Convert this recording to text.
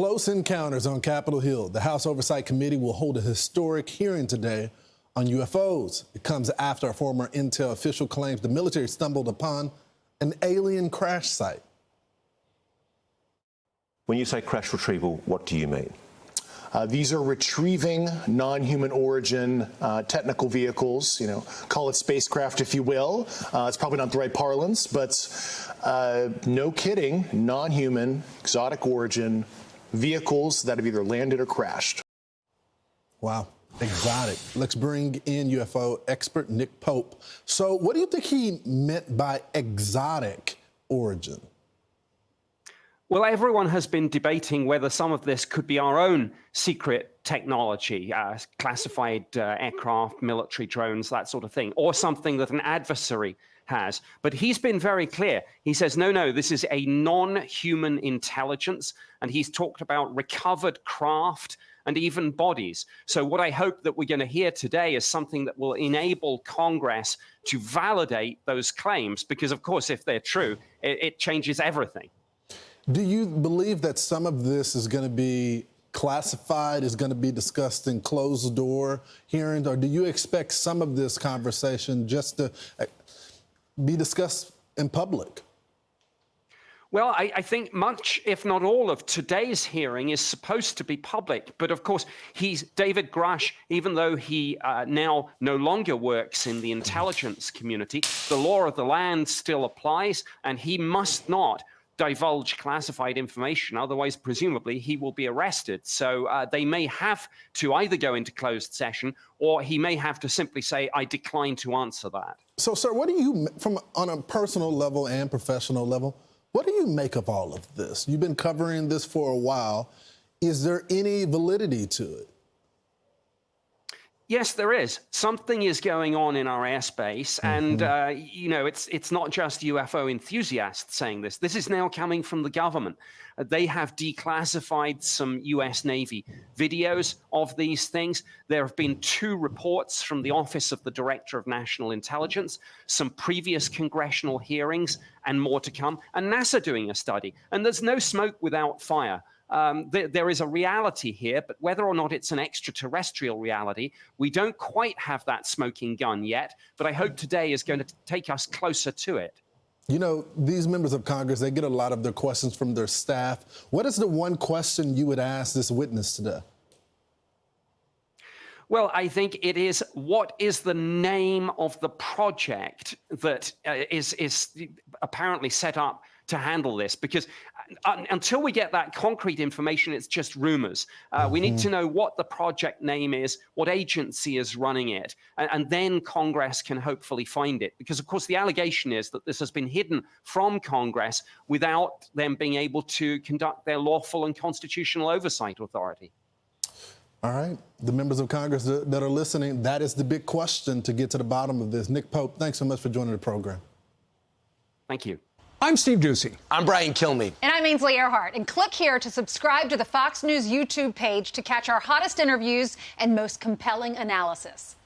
Close encounters on Capitol Hill. The House Oversight Committee will hold a historic hearing today on UFOs. It comes after a former intel official claims the military stumbled upon an alien crash site. When you say crash retrieval, what do you mean? These are retrieving non-human origin technical vehicles, call it spacecraft if you will. It's probably not the right parlance, but no kidding, non-human, exotic origin vehicles that have either landed or crashed. Wow, exotic. Let's bring in UFO expert Nick Pope. So what do you think he meant by exotic origin? Well, everyone has been debating whether some of this could be our own secret technology, classified aircraft, military drones, that sort of thing, or something that an adversary has. But he's been very clear. He says, no, this is a non-human intelligence. And he's talked about recovered craft and even bodies. So what I hope that we're going to hear today is something that will enable Congress to validate those claims, because, of course, if they're true, it changes everything. Do you believe that some of this is going to be classified, is going to be discussed in closed-door hearings, or do you expect some of this conversation just to be discussed in public? Well, I think much, if not all, of today's hearing is supposed to be public. But of course, David Grush, even though he now no longer works in the intelligence community, the law of the land still applies, and he must not divulge classified information. Otherwise, presumably, he will be arrested. So they may have to either go into closed session, or he may have to simply say, I decline to answer that. So, sir, what do you, on a personal level and professional level, what do you make of all of this? You've been covering this for a while. Is there any validity to it? Yes, there is. Something is going on in our airspace. And, it's not just UFO enthusiasts saying this. This is now coming from the government. They have declassified some U.S. Navy videos of these things. There have been 2 reports from the Office of the Director of National Intelligence, some previous congressional hearings, and more to come, and NASA doing a study. And there's no smoke without fire. There is a reality here, but whether or not it's an extraterrestrial reality, we don't quite have that smoking gun yet, but I hope today is going to take us closer to it. You know, these members of Congress, they get a lot of their questions from their staff. What is the one question you would ask this witness today? Well, I think it is, what is the name of the project that is apparently set up to handle this? Because until we get that concrete information, it's just rumors. We need to know what the project name is, what agency is running it, and then Congress can hopefully find it. Because, of course, the allegation is that this has been hidden from Congress without them being able to conduct their lawful and constitutional oversight authority. All right. The members of Congress that are listening, that is the big question to get to the bottom of this. Nick Pope, thanks so much for joining the program. Thank you. I'm Steve Ducey. I'm Brian Kilmeade. And I'm Ainsley Earhart. And click here to subscribe to the Fox News YouTube page to catch our hottest interviews and most compelling analysis.